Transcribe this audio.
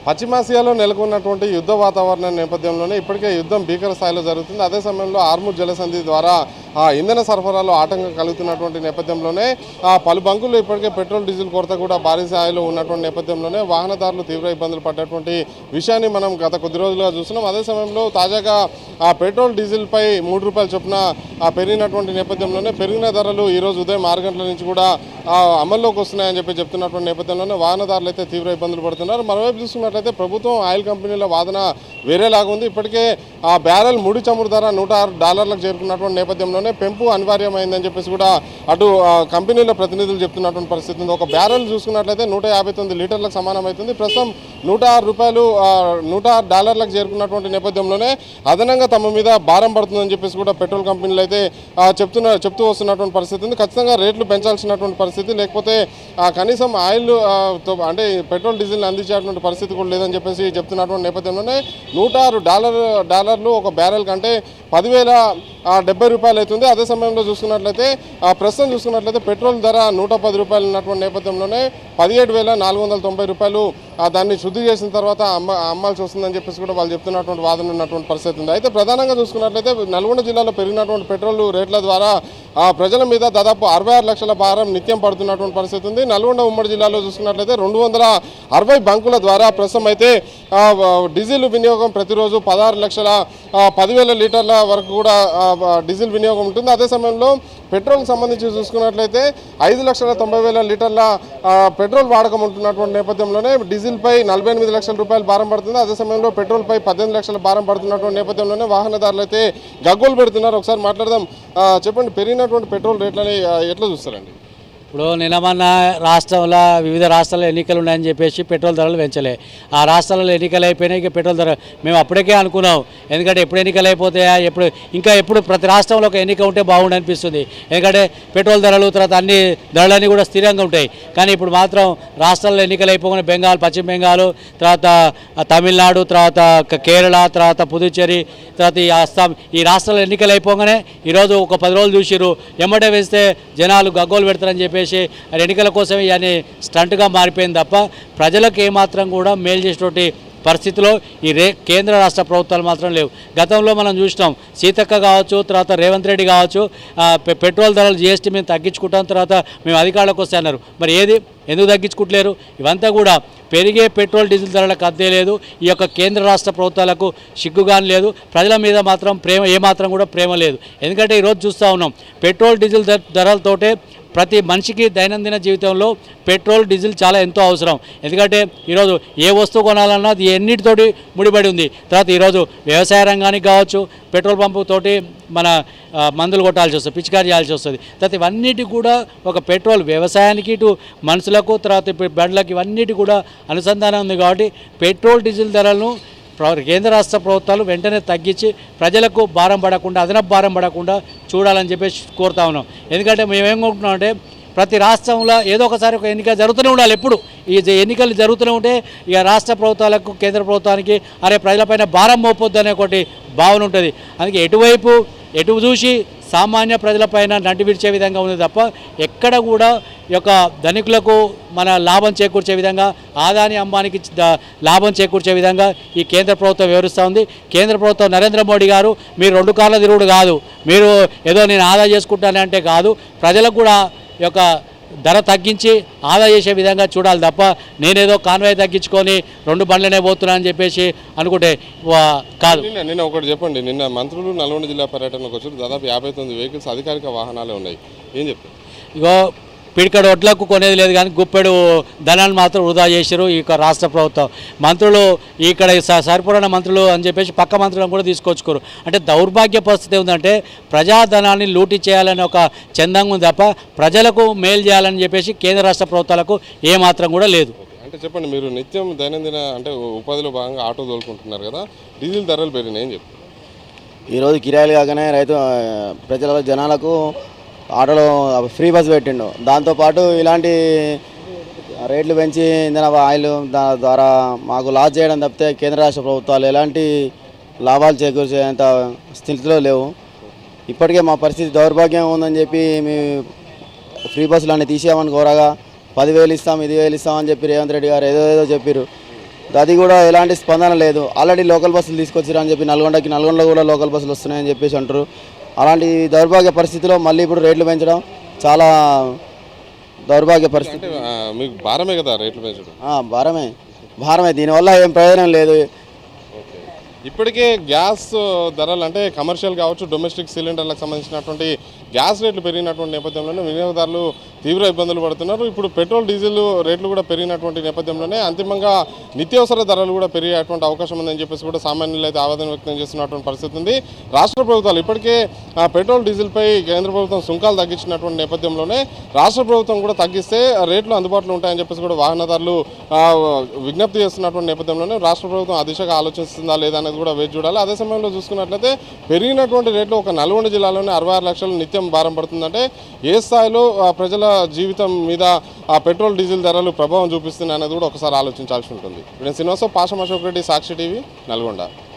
పశ్చిమాసియాలో నెలకొన్నటువంటి యుద్ధ వాతావరణం నేపథ్యంలోనే ఇప్పటికే యుద్ధం భీకర స్థాయిలో జరుగుతుంది. అదే సమయంలో హార్ముజ్ జలసంధి ద్వారా ఇంధన సరఫరాలో ఆటంకం కలుగుతున్నటువంటి నేపథ్యంలోనే పలు బంకులు ఇప్పటికే పెట్రోల్ డీజిల్ కొరత కూడా భారీ స్థాయిలో ఉన్నటువంటి నేపథ్యంలోనే వాహనదారులు తీవ్ర ఇబ్బందులు పడ్డటువంటి విషయాన్ని మనం గత కొద్ది రోజులుగా చూస్తున్నాం. అదే సమయంలో తాజాగా పెట్రోల్ డీజిల్పై ₹3 చొప్పున పెరిగినటువంటి నేపథ్యంలోనే పెరిగిన ధరలు ఈరోజు ఉదయం 6 గంటల నుంచి కూడా అమల్లోకి వస్తున్నాయని చెప్తున్నటువంటి నేపథ్యంలోనే వాహనదారులు అయితే తీవ్ర ఇబ్బందులు పడుతున్నారు. మరోవైపు చూసుకున్నట్లయితే ప్రభుత్వం ఆయిల్ కంపెనీల వాదన వేరేలాగా ఉంది. ఇప్పటికే ఆ బ్యారెల్ ముడి చమురు ధర $106 చేరుకున్నటువంటి నేపథ్యంలోనే పెంపు అనివార్యమైందని చెప్పేసి కూడా అటు కంపెనీల ప్రతినిధులు చెప్తున్నటువంటి పరిస్థితి ఉంది. ఒక బ్యారెల్ చూసుకున్నట్లయితే 159 లీటర్లకు సమానమవుతుంది. ప్రస్తుతం $106 చేరుకున్నటువంటి నేపథ్యంలోనే అదనంగా తమ మీద భారం పడుతుందని చెప్పేసి కూడా పెట్రోల్ కంపెనీలు అయితే చెప్తూ వస్తున్నటువంటి పరిస్థితి ఉంది. ఖచ్చితంగా రేట్లు పెంచాల్సినటువంటి పరిస్థితి, లేకపోతే కనీసం ఆయిల్ అంటే పెట్రోల్ డీజిల్ అందించేటువంటి పరిస్థితి కూడా లేదని చెప్పేసి చెప్తున్నటువంటి నేపథ్యంలోనే $106 ఒక బ్యారెల్ కంటే ₹10,070 అవుతుంది. అదే సమయంలో చూసుకున్నట్లయితే ప్రస్తుతం చూసుకున్నట్లయితే పెట్రోల్ ధర ₹110 ఉన్నటువంటి నేపథ్యంలోనే ₹17,490 దాన్ని శుద్ధి చేసిన తర్వాత అమ్మాల్సి వస్తుందని చెప్పేసి కూడా వాళ్ళు చెప్తున్నటువంటి వాదన ఉన్నటువంటి పరిస్థితి ఉంది. అయితే ప్రధానంగా చూసుకున్నట్లయితే నల్గొండ జిల్లాలో పెరిగినటువంటి పెట్రోల్ రేట్ల ద్వారా ప్రజల మీద దాదాపు 66 లక్షల భారం నిత్యం పడుతున్నటువంటి పరిస్థితి ఉంది. నల్గొండ ఉమ్మడి జిల్లాలో చూసుకున్నట్లయితే 260 బంకుల ద్వారా ప్రస్తుతం అయితే డీజిల్ వినియోగం ప్రతిరోజు 16,10,000 లీటర్ల వరకు కూడా డీజిల్ వినియోగం ఉంటుంది. అదే సమయంలో పెట్రోల్కి సంబంధించి చూసుకున్నట్లయితే 5,90,000 లీటర్ల పెట్రోల్ వాడకం ఉంటున్నటువంటి నేపథ్యంలోనే డీజిల్పై ₹48 లక్షల భారం పడుతుంది. అదే సమయంలో పెట్రోల్పై 18 లక్షల భారం పడుతున్నటువంటి నేపథ్యంలోనే వాహనదారులు అయితే గగ్గోలు పెడుతున్నారు. ఒకసారి మాట్లాడదాం. చెప్పండి, పెరిగినటువంటి పెట్రోల్ రేట్లని ఎట్లా చూస్తారండి? ఇప్పుడు నిన్న రాష్ట్రంలో వివిధ రాష్ట్రాల్లో ఎన్నికలు ఉన్నాయని చెప్పేసి పెట్రోల్ ధరలు పెంచలే. ఆ రాష్ట్రాలలో ఎన్నికలు అయిపోయినాయి. ఇక పెట్రోల్ ధర మేము అప్పటికే అనుకున్నాం. ఎందుకంటే ఎప్పుడు ఎన్నికలు అయిపోతాయా, ఎప్పుడు ప్రతి రాష్ట్రంలో ఒక ఎన్నిక ఉంటే బాగుండు అనిపిస్తుంది. ఎందుకంటే పెట్రోల్ ధరలు తర్వాత అన్ని ధరలన్నీ కూడా స్థిరంగా ఉంటాయి. కానీ ఇప్పుడు మాత్రం రాష్ట్రాల్లో ఎన్నికలు అయిపోగానే బెంగాల్, పశ్చిమ బెంగాల్, తర్వాత తమిళనాడు, తర్వాత కేరళ, తర్వాత పుదుచ్చేరి, తర్వాత ఈ అస్సాం, ఈ రాష్ట్రాల్లో ఎన్నికలు అయిపోగానే ఈరోజు ఒక 10 రోజులు చూసిరు. ఎమ్మటే వేస్తే జనాలు గగ్గోలు పెడతారని చెప్పేసి ఎన్నికల కోసం ఇవన్నీ స్టంట్గా మారిపోయింది తప్ప ప్రజలకు ఏమాత్రం కూడా మేలు చేసేటువంటి పరిస్థితిలో ఈ కేంద్ర రాష్ట్ర ప్రభుత్వాలు మాత్రం లేవు. గతంలో మనం చూసినాం, సీతక్క కావచ్చు, తర్వాత రేవంత్ రెడ్డి కావచ్చు, పెట్రోల్ ధరలు జీఎస్టీ మేము తగ్గించుకుంటాం, తర్వాత మేము అధికారులకు వస్తే అన్నారు. మరి ఎందుకు తగ్గించుకుంటలేరు? ఇవంతా కూడా పెరిగే పెట్రోల్ డీజిల్ ధరలకు అద్దే లేదు. ఈ యొక్క కేంద్ర రాష్ట్ర ప్రభుత్వాలకు సిగ్గుగాని లేదు. ప్రజల మీద మాత్రం ఏమాత్రం కూడా ప్రేమ లేదు. ఎందుకంటే ఈరోజు చూస్తూ ఉన్నాం, పెట్రోల్ డీజిల్ ధరలతోటే ప్రతి మనిషికి దైనందిన జీవితంలో పెట్రోల్ డీజిల్ చాలా ఎంతో అవసరం. ఎందుకంటే ఈరోజు ఏ వస్తువు కొనాలన్నా అది ఎన్నిటితోటి ముడిపడి ఉంది. తర్వాత ఈరోజు వ్యవసాయ రంగానికి కావచ్చు, పెట్రోల్ పంపుతోటి మన మందులు కొట్టాల్సి వస్తుంది, పిచికారీ చేయాల్సి వస్తుంది. తర్వాత ఇవన్నిటి కూడా ఒక పెట్రోల్ వ్యవసాయానికి, ఇటు మనుషులకు, తర్వాత బండ్లకు ఇవన్నిటి కూడా అనుసంధానం ఉంది. కాబట్టి పెట్రోల్ డీజిల్ ధరలను కేంద్ర రాష్ట్ర ప్రభుత్వాలు వెంటనే తగ్గించి ప్రజలకు భారం పడకుండా, అదనపు భారం పడకుండా చూడాలని చెప్పేసి కోరుతా ఉన్నాం. ఎందుకంటే మేమేమనుకుంటున్నాం అంటే ప్రతి రాష్ట్రంలో ఏదో ఒకసారి ఒక ఎన్నిక జరుగుతూనే ఉండాలి. ఎప్పుడు ఈ ఎన్నికలు జరుగుతూనే ఉంటే ఇక రాష్ట్ర ప్రభుత్వాలకు, కేంద్ర ప్రభుత్వానికి ప్రజలపైన భారం మోపొద్దు అనే ఒకటి భావన ఉంటుంది. అందుకే ఎటు చూసి సామాన్య ప్రజలపైన నడ్డి విడిచే విధంగా ఉంది తప్ప ఎక్కడ కూడా ఈ యొక్క ధనికులకు మన లాభం చేకూర్చే విధంగా, ఆదాని అంబానికి లాభం చేకూర్చే విధంగా ఈ కేంద్ర ప్రభుత్వం వివరిస్తూ ఉంది. కేంద్ర ప్రభుత్వం నరేంద్ర మోడీ గారు మీరు 2 కార్ల తిరుగుడు కాదు, మీరు ఏదో నేను ఆదా చేసుకుంటానంటే కాదు, ప్రజలకు కూడా ఈ యొక్క ధర తగ్గించి ఆదా చేసే విధంగా చూడాలి తప్ప నేనేదో కాన్వాయ్ తగ్గించుకొని 2 బండ్లనే పోతున్నా అని చెప్పేసి అనుకుంటే కాదు. నిన్న ఒకటి చెప్పండి, నిన్న మంత్రులు నల్గొండ జిల్లా పర్యటనకు వచ్చి దాదాపు 59 వెహికల్స్ అధికారిక వాహనాలే ఉన్నాయి. ఏం చెప్తారు? ఇగో పిడికడు ఒడ్లకు కొనేది లేదు, కానీ గుప్పెడు ధనాన్ని మాత్రం వృధా చేశారు ఈ రాష్ట్ర ప్రభుత్వం. మంత్రులు ఇక్కడ సరిపడిన మంత్రులు అని చెప్పేసి పక్క మంత్రులను కూడా తీసుకొచ్చుకోరు. అంటే దౌర్భాగ్య పరిస్థితి ఏముందంటే ప్రజాధనాన్ని లూటీ చేయాలని ఒక చందంగా ఉంది తప్ప ప్రజలకు మేలు చేయాలని చెప్పేసి కేంద్ర రాష్ట్ర ప్రభుత్వాలకు ఏమాత్రం కూడా లేదు. అంటే చెప్పండి, మీరు నిత్యం దైనందిన అంటే ఉపాధిలో భాగంగా ఆటో తోలుకుంటున్నారు కదా, డీజిల్ ధరలు పెరిగినాయి ఏం చెప్తారు? ఈరోజు కిరాయిలు కాగానే జనాలకు ఆటోలో ఫ్రీ బస్ పెట్టిండు. దాంతోపాటు ఇలాంటి రేట్లు పెంచి ఇంధన ఆయిల్ ద్వారా మాకు లాస్ చేయడం తప్పితే కేంద్ర రాష్ట్ర ప్రభుత్వాలు ఎలాంటి లాభాలు చేకూర్చేంత స్థితిలో లేవు. ఇప్పటికే మా పరిస్థితి దౌర్భాగ్యం ఉందని చెప్పి మేము ఫ్రీ బస్సులు అన్నీ తీసేయమని కోరగా 10,000 ఇస్తాం, 5,000 ఇస్తామని చెప్పి రేవంత్ రెడ్డి గారు ఏదో చెప్పారు. అది కూడా ఎలాంటి స్పందన లేదు. ఆల్రెడీ లోకల్ బస్సులు తీసుకొచ్చారు అని చెప్పి నల్గొండలో కూడా లోకల్ బస్సులు వస్తున్నాయని చెప్పేసి అంటారు. అలాంటి దౌర్భాగ్య పరిస్థితిలో మళ్ళీ ఇప్పుడు రేట్లు పెంచడం చాలా దౌర్భాగ్య పరిస్థితి. అంటే మీకు భారమే కదా రేట్లు పెంచడం. భారమే దీనివల్ల ఏం ప్రయోజనం లేదు. ఇప్పటికే గ్యాస్ ధరలు అంటే కమర్షియల్ కావచ్చు, డొమెస్టిక్ సిలిండర్లకు సంబంధించినటువంటి గ్యాస్ రేట్లు పెరిగినటువంటి నేపథ్యంలోనే వినియోగదారులు తీవ్ర ఇబ్బందులు పడుతున్నారు. ఇప్పుడు పెట్రోల్ డీజిల్ రేట్లు కూడా పెరిగినటువంటి నేపథ్యంలోనే అంతిమంగా నిత్యావసర ధరలు కూడా పెరిగేటువంటి అవకాశం ఉందని చెప్పేసి కూడా సామాన్యులు అయితే ఆవేదన వ్యక్తం చేస్తున్నటువంటి పరిస్థితి ఉంది. రాష్ట్ర ప్రభుత్వాలు ఇప్పటికే పెట్రోల్ డీజిల్పై కేంద్ర ప్రభుత్వం సుంకాలు తగ్గించినటువంటి నేపథ్యంలోనే రాష్ట్ర ప్రభుత్వం కూడా తగ్గిస్తే రేట్లు అందుబాటులో ఉంటాయని చెప్పేసి కూడా వాహనదారులు విజ్ఞప్తి చేస్తున్నటువంటి నేపథ్యంలోనే రాష్ట్ర ప్రభుత్వం ఆ దిశగా ఆలోచిస్తుందా లేదా అనేది కూడా వేచి చూడాలి. అదే సమయంలో చూసుకున్నట్లయితే పెరిగినటువంటి రేట్లు ఒక నల్గొండ జిల్లాలోనే 66 లక్షలు నిత్యం భారం పడుతుందంటే ఏ స్థాయిలో ప్రజల జీవితం మీద ఆ పెట్రోల్ డీజిల్ ధరలు ప్రభావం చూపిస్తున్నాయి అనేది కూడా ఒకసారి ఆలోచించాల్సి ఉంటుంది. నేను శ్రీనివాసరావు, పాషం అశోక్ రెడ్డి, సాక్షి టీవీ, నల్గొండ.